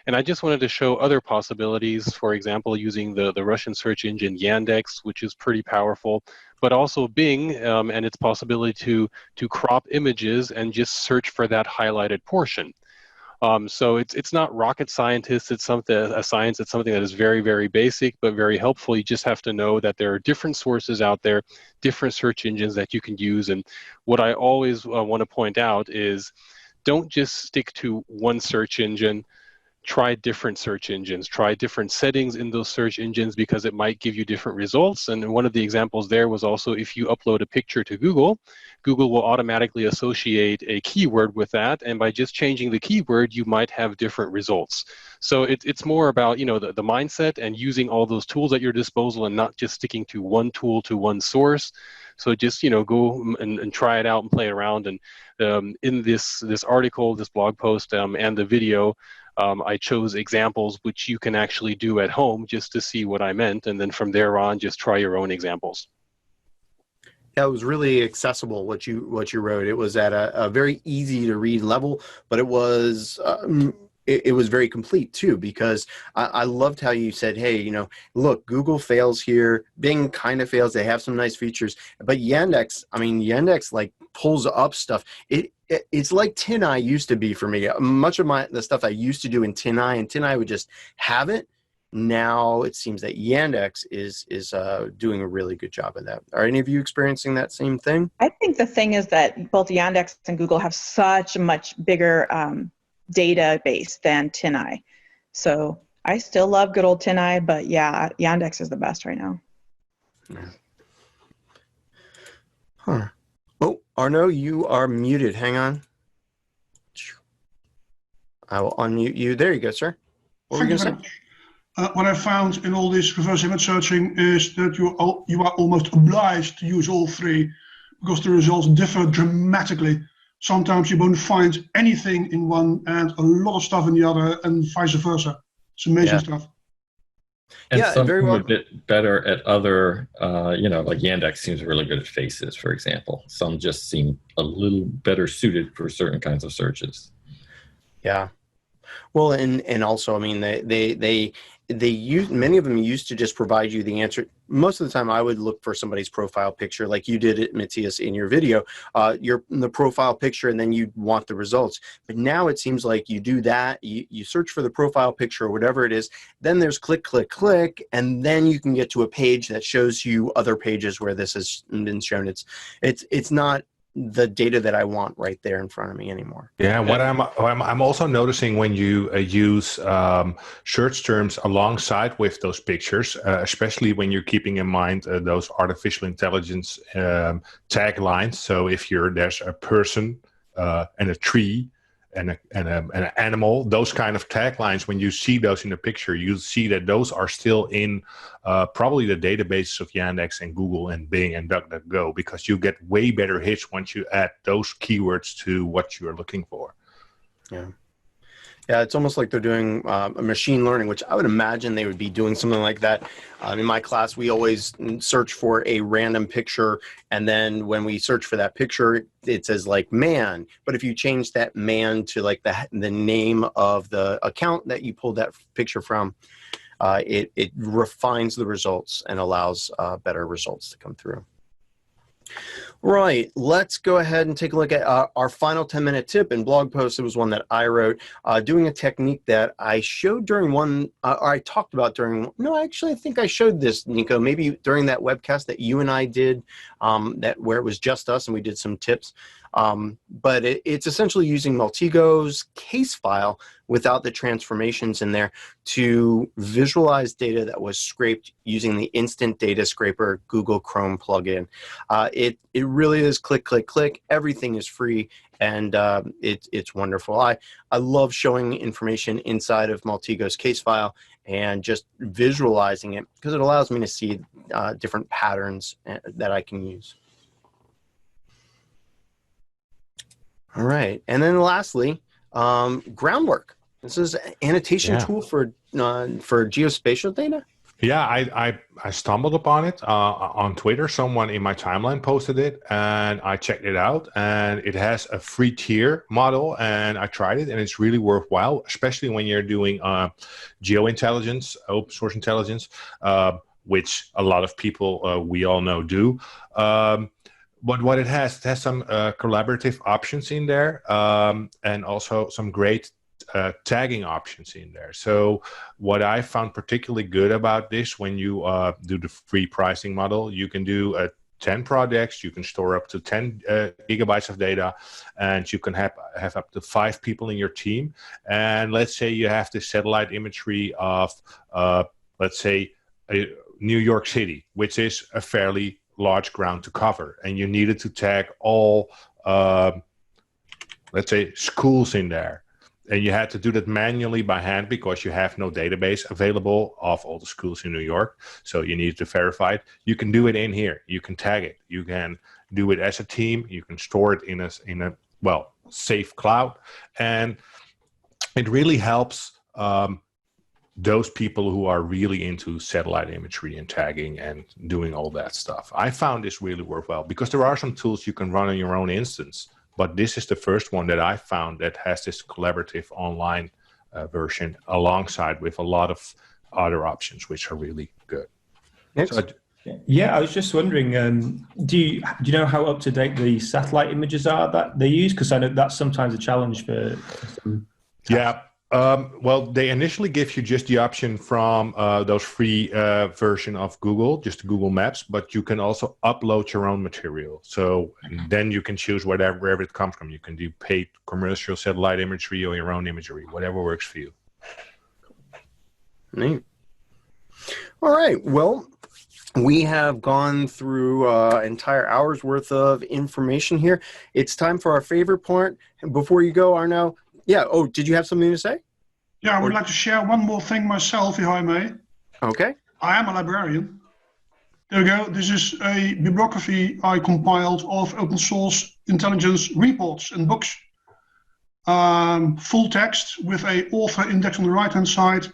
[SPEAKER 6] And I just wanted to show other possibilities, for example, using the Russian search engine Yandex, which is pretty powerful, but also Bing and its possibility to crop images and just search for that highlighted portion. So it's not rocket scientist. It's something that is very, very basic, but very helpful. You just have to know that there are different sources out there, different search engines that you can use. And what I always want to point out is don't just stick to one search engine. Try different search engines, try different settings in those search engines because it might give you different results. And one of the examples there was also if you upload a picture to Google, Google will automatically associate a keyword with that. And by just changing the keyword, you might have different results. So it's more about, you know, the mindset and using all those tools at your disposal and not just sticking to one tool, to one source. So just, you know, go and try it out and play around. And in this article, this blog post and the video, I chose examples which you can actually do at home just to see what I meant, and then from there on, just try your own examples.
[SPEAKER 1] Yeah, it was really accessible what you wrote. It was at a very easy to read level, but it was it was very complete too, because I loved how you said, hey, you know, look, Google fails here, Bing kind of fails. They have some nice features, but Yandex, I mean, Yandex like pulls up stuff. It's like TinEye used to be for me. Much of the stuff I used to do in TinEye, and TinEye would just have it. Now it seems that Yandex is doing a really good job of that. Are any of you experiencing that same thing?
[SPEAKER 4] I think the thing is that both Yandex and Google have such a much bigger database than TinEye. So I still love good old TinEye, but yeah, Yandex is the best right now.
[SPEAKER 1] Yeah. Huh. Oh, Arno, you are muted. Hang on. I will unmute you. There you go, sir. What were you going to say?
[SPEAKER 8] What I found in all this reverse image searching is that you are almost obliged to use all three because the results differ dramatically. Sometimes you won't find anything in one and a lot of stuff in the other, and vice versa. It's amazing stuff.
[SPEAKER 5] And
[SPEAKER 1] yeah,
[SPEAKER 5] some
[SPEAKER 1] very well.
[SPEAKER 5] a bit better at other, you know, like Yandex seems really good at faces, for example. Some just seem a little better suited for certain kinds of searches.
[SPEAKER 1] Yeah. Well, and also, I mean, they use, many of them used to just provide you the answer. Most of the time I would look for somebody's profile picture like you did it, Matthias, in your video, the profile picture, and then you want the results. But now it seems like you do that, you search for the profile picture or whatever it is, then there's click, click, click, and then you can get to a page that shows you other pages where this has been shown. It's not the data that I want right there in front of me anymore.
[SPEAKER 2] Yeah, what I'm also noticing when you use search terms alongside with those pictures, especially when you're keeping in mind those artificial intelligence taglines. So if there's a person and a tree and an animal, those kind of taglines, when you see those in the picture, you see that those are still in probably the databases of Yandex and Google and Bing and DuckDuckGo, because you get way better hits once you add those keywords to what you're looking for.
[SPEAKER 1] Yeah. Yeah, it's almost like they're doing machine learning, which I would imagine they would be doing something like that. In my class, we always search for a random picture, and then when we search for that picture, it says like man. But if you change that man to like the name of the account that you pulled that picture from, it refines the results and allows better results to come through. Right. Let's go ahead and take a look at our final 10-minute tip and blog post. It was one that I wrote, doing a technique that I showed during one, or I talked about during, no, actually, I think I showed this, Nico, maybe during that webcast that you and I did, where it was just us and we did some tips. But it's essentially using Maltego's case file without the transformations in there to visualize data that was scraped using the Instant Data Scraper Google Chrome plugin. It really is click, click, click. Everything is free, and it's wonderful. I love showing information inside of Maltego's case file and just visualizing it because it allows me to see different patterns that I can use. All right, and then lastly, Groundwork. This is an annotation tool for geospatial data.
[SPEAKER 2] Yeah, I stumbled upon it on Twitter. Someone in my timeline posted it, and I checked it out. And it has a free tier model, and I tried it, and it's really worthwhile, especially when you're doing geointelligence, open source intelligence, which a lot of people we all know do. But what it has some collaborative options in there, and also some great tagging options in there. So what I found particularly good about this, when you do the free pricing model, you can do 10 projects, you can store up to 10 gigabytes of data, and you can have up to 5 people in your team. And let's say you have the satellite imagery of, let's say, New York City, which is a fairly large ground to cover, and you needed to tag all, let's say, schools in there. And you had to do that manually by hand because you have no database available of all the schools in New York. So you need to verify it. You can do it in here. You can tag it. You can do it as a team. You can store it in a safe cloud. And it really helps those people who are really into satellite imagery and tagging and doing all that stuff. I found this really worthwhile because there are some tools you can run on your own instance. But this is the first one that I found that has this collaborative online version alongside with a lot of other options, which are really good.
[SPEAKER 1] Next.
[SPEAKER 3] Yeah, I was just wondering, do you know how up to date the satellite images are that they use? Because I know that's sometimes a challenge for some tasks.
[SPEAKER 2] Yeah. Well, they initially give you just the option from those free version of Google, just Google Maps, but you can also upload your own material. So then you can choose wherever it comes from. You can do paid commercial satellite imagery or your own imagery, whatever works for you.
[SPEAKER 1] Neat. All right. Well, we have gone through entire hour's worth of information here. It's time for our favorite part. Before you go, Arno. Yeah. Oh, did you have something to say?
[SPEAKER 8] Yeah, I would like to share one more thing myself, if I may.
[SPEAKER 1] Okay.
[SPEAKER 8] I am a librarian. There we go. This is a bibliography I compiled of open source intelligence reports and books. Full text with a author index on the right-hand side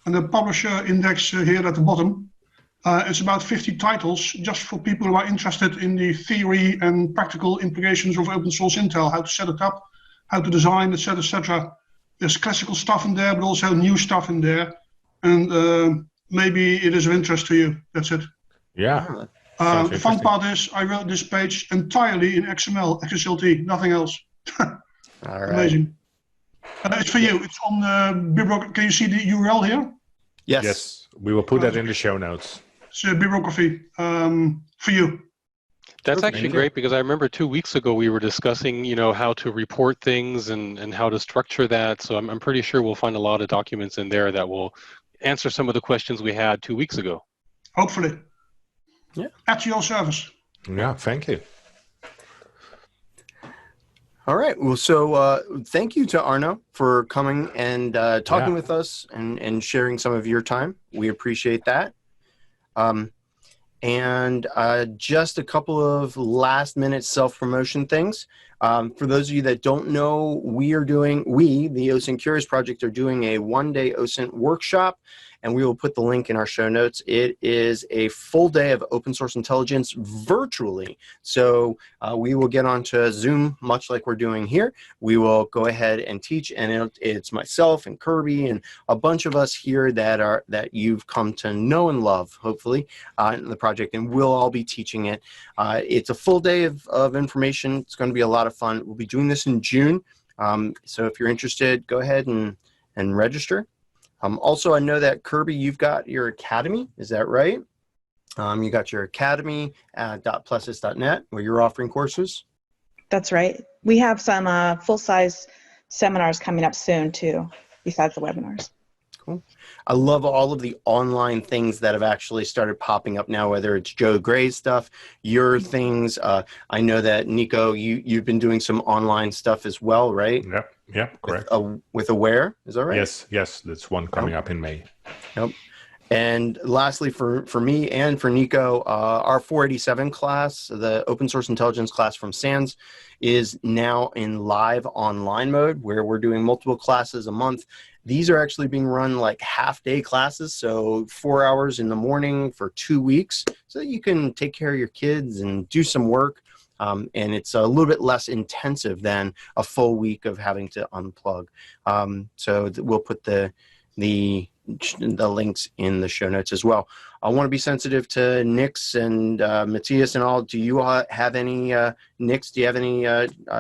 [SPEAKER 8] and a publisher index here at the bottom. It's about 50 titles just for people who are interested in the theory and practical implications of open source intel, how to set it up, how to design, etc., etc. There's classical stuff in there, but also new stuff in there. And maybe it is of interest to you. That's it.
[SPEAKER 2] Yeah.
[SPEAKER 8] The fun part is I wrote this page entirely in XML, XSLT, nothing else.
[SPEAKER 1] All right.
[SPEAKER 8] Amazing. It's for you. It's on the bibliography. Can you see the URL here?
[SPEAKER 1] Yes.
[SPEAKER 2] Yes. We will put that in the show notes.
[SPEAKER 8] It's a bibliography for you.
[SPEAKER 6] That's actually great because I remember 2 weeks ago we were discussing, how to report things and how to structure that. So I'm pretty sure we'll find a lot of documents in there that will answer some of the questions we had 2 weeks ago.
[SPEAKER 8] Hopefully.
[SPEAKER 1] Yeah.
[SPEAKER 8] At your service.
[SPEAKER 2] Yeah, thank you.
[SPEAKER 1] All right. Well, so thank you to Arno for coming and talking with us and sharing some of your time. We appreciate that. And just a couple of last-minute self-promotion things. For those of you that don't know, we, the OSINT Curious Project, are doing a one-day OSINT workshop, and we will put the link in our show notes. It is a full day of open source intelligence virtually. So we will get onto Zoom, much like we're doing here. We will go ahead and teach, and it's myself and Kirby and a bunch of us here that you've come to know and love, hopefully, in the project, and we'll all be teaching it. It's a full day of information. It's going to be a lot of fun. We'll be doing this in June. So if you're interested, go ahead and register. Also, I know that Kirby, you've got your academy. Is that right? You got your academy at .pluses.net where you're offering courses.
[SPEAKER 4] That's right. We have some full-size seminars coming up soon too, besides the webinars.
[SPEAKER 1] Cool. I love all of the online things that have actually started popping up now, whether it's Joe Gray's stuff, your things. I know that, Nico, you've been doing some online stuff as well, right?
[SPEAKER 2] Yeah, correct.
[SPEAKER 1] With Aware, is that right?
[SPEAKER 2] Yes, that's one coming up in May.
[SPEAKER 1] Yep. And lastly, for me and for Nico, our 487 class, the open source intelligence class from SANS, is now in live online mode where we're doing multiple classes a month. These are actually being run like half-day classes, so 4 hours in the morning for 2 weeks, so that you can take care of your kids and do some work. And it's a little bit less intensive than a full week of having to unplug. So we'll put the links in the show notes as well. I want to be sensitive to Nix and Matthias and all. Do you all have any, Nix, do you have any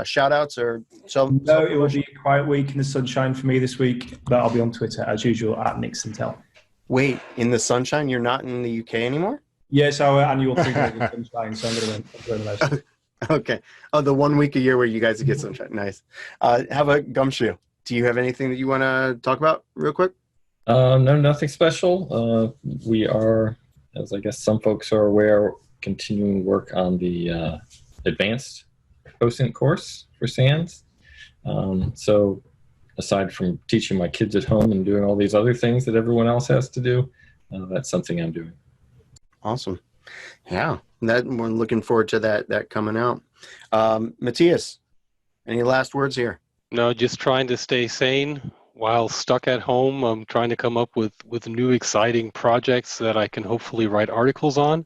[SPEAKER 1] shout outs or so?
[SPEAKER 3] No, it will be a quiet week in the sunshine for me this week, but I'll be on Twitter as usual at NixandTell.
[SPEAKER 1] Wait, in the sunshine? You're not in the UK anymore?
[SPEAKER 3] Yes, our annual thing is the sunshine, so I'm going to mention.
[SPEAKER 1] Okay. Oh, the 1 week a year where you guys get sunshine. Nice. How about Gumshoe? Do you have anything that you want to talk about real quick?
[SPEAKER 5] No, nothing special. We are, as I guess some folks are aware, continuing work on the advanced OSINT course for SANS. So aside from teaching my kids at home and doing all these other things that everyone else has to do, that's something I'm doing.
[SPEAKER 1] Awesome. Yeah, we're looking forward to that coming out. Matthias, any last words here?
[SPEAKER 6] No, just trying to stay sane while stuck at home. I'm trying to come up with new exciting projects that I can hopefully write articles on.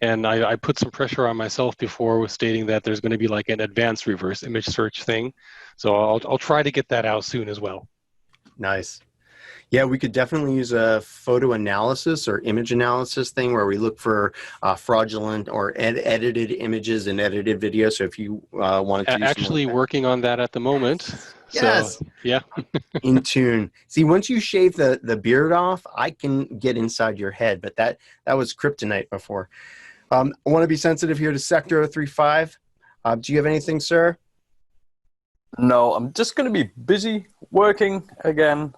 [SPEAKER 6] And I put some pressure on myself before with stating that there's going to be like an advanced reverse image search thing. So I'll try to get that out soon as well.
[SPEAKER 1] Nice. Yeah, we could definitely use a photo analysis or image analysis thing where we look for fraudulent or edited images and edited videos. So if you wanted to
[SPEAKER 6] actually working on that at the moment.
[SPEAKER 1] Yes.
[SPEAKER 6] So, yeah.
[SPEAKER 1] In tune. See, once you shave the beard off, I can get inside your head, but that was kryptonite before. I want to be sensitive here to Sector 035. Do you have anything, sir?
[SPEAKER 7] No, I'm just going to be busy working again.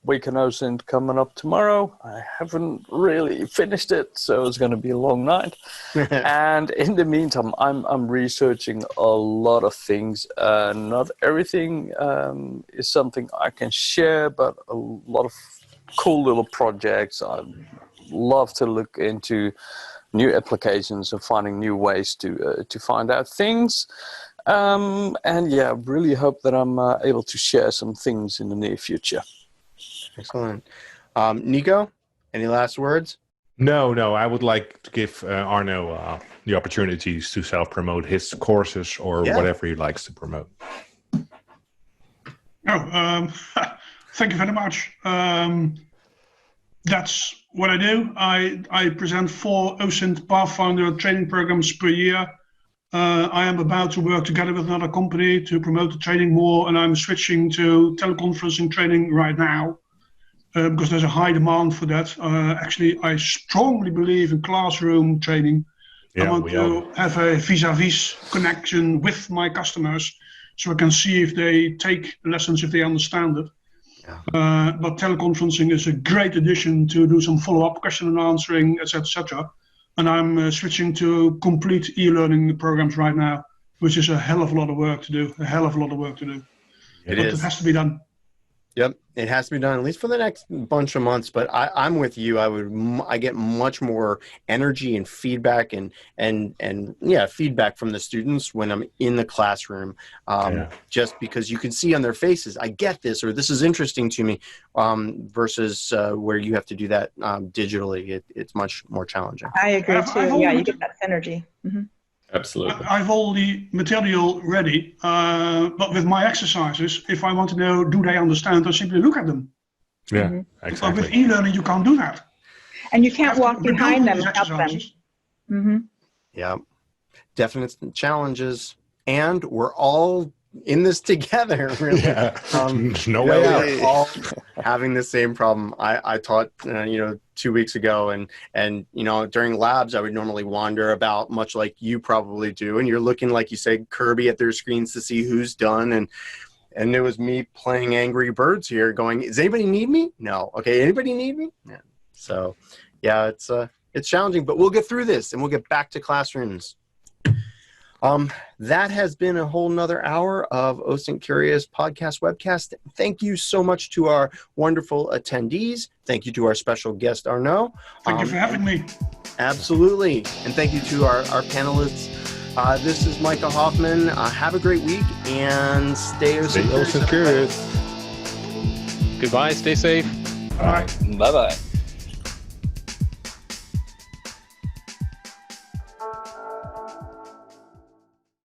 [SPEAKER 7] Week in OSINT coming up tomorrow. I haven't really finished it, so it's going to be a long night. And in the meantime, I'm researching a lot of things. Not everything is something I can share, but a lot of cool little projects. I love to look into new applications and finding new ways to find out things. And yeah, really hope that I'm able to share some things in the near future.
[SPEAKER 1] Excellent. Nico, any last words?
[SPEAKER 2] No, I would like to give Arno the opportunities to self-promote his courses or whatever he likes to promote.
[SPEAKER 8] Thank you very much. That's what I do. I present 4 OSINT Pathfinder training programs per year. I am about to work together with another company to promote the training more, and I'm switching to teleconferencing training right now because there's a high demand for that. Actually, I strongly believe in classroom training. I want to have a vis-a-vis connection with my customers so I can see if they take the lessons, if they understand it. But teleconferencing is a great addition to do some follow-up question and answering, etc., etc. And I'm switching to complete e-learning programs right now, which is a hell of a lot of work to do. It is. It has to be done.
[SPEAKER 1] Yep, it has to be done at least for the next bunch of months. But I'm with you. I get much more energy and feedback and feedback from the students when I'm in the classroom. Just because you can see on their faces, I get this, or this is interesting to me, versus where you have to do that digitally. It's much more challenging.
[SPEAKER 4] I agree too. Yeah, you get that synergy. Mm-hmm.
[SPEAKER 5] Absolutely.
[SPEAKER 8] I have all the material ready, but with my exercises, if I want to know, do they understand, I simply look at them.
[SPEAKER 2] Yeah,
[SPEAKER 4] Mm-hmm.
[SPEAKER 2] exactly.
[SPEAKER 8] But with e-learning, you can't do that.
[SPEAKER 4] And you can't walk behind them and help them. Mm-hmm.
[SPEAKER 1] Yeah, definite challenges, and we're all in this together. Really,
[SPEAKER 2] no way out.
[SPEAKER 1] We're all having the same problem. I taught 2 weeks ago, and during labs I would normally wander about, much like you probably do, and you're looking, like you said, Kirby, at their screens to see who's done, and it was me playing Angry Birds here, going, does anybody need me? No. Okay, anybody need me? Yeah. So yeah, it's challenging, but we'll get through this and we'll get back to classrooms. That has been a whole nother hour of OSINT Curious podcast webcast. Thank you so much to our wonderful attendees. Thank you to our special guest, Arno.
[SPEAKER 8] Thank you for having me.
[SPEAKER 1] Absolutely. And thank you to our panelists. This is Micah Hoffman. Have a great week and stay OSINT
[SPEAKER 2] Curious.
[SPEAKER 6] Goodbye. Stay safe.
[SPEAKER 8] Bye.
[SPEAKER 7] Bye-bye.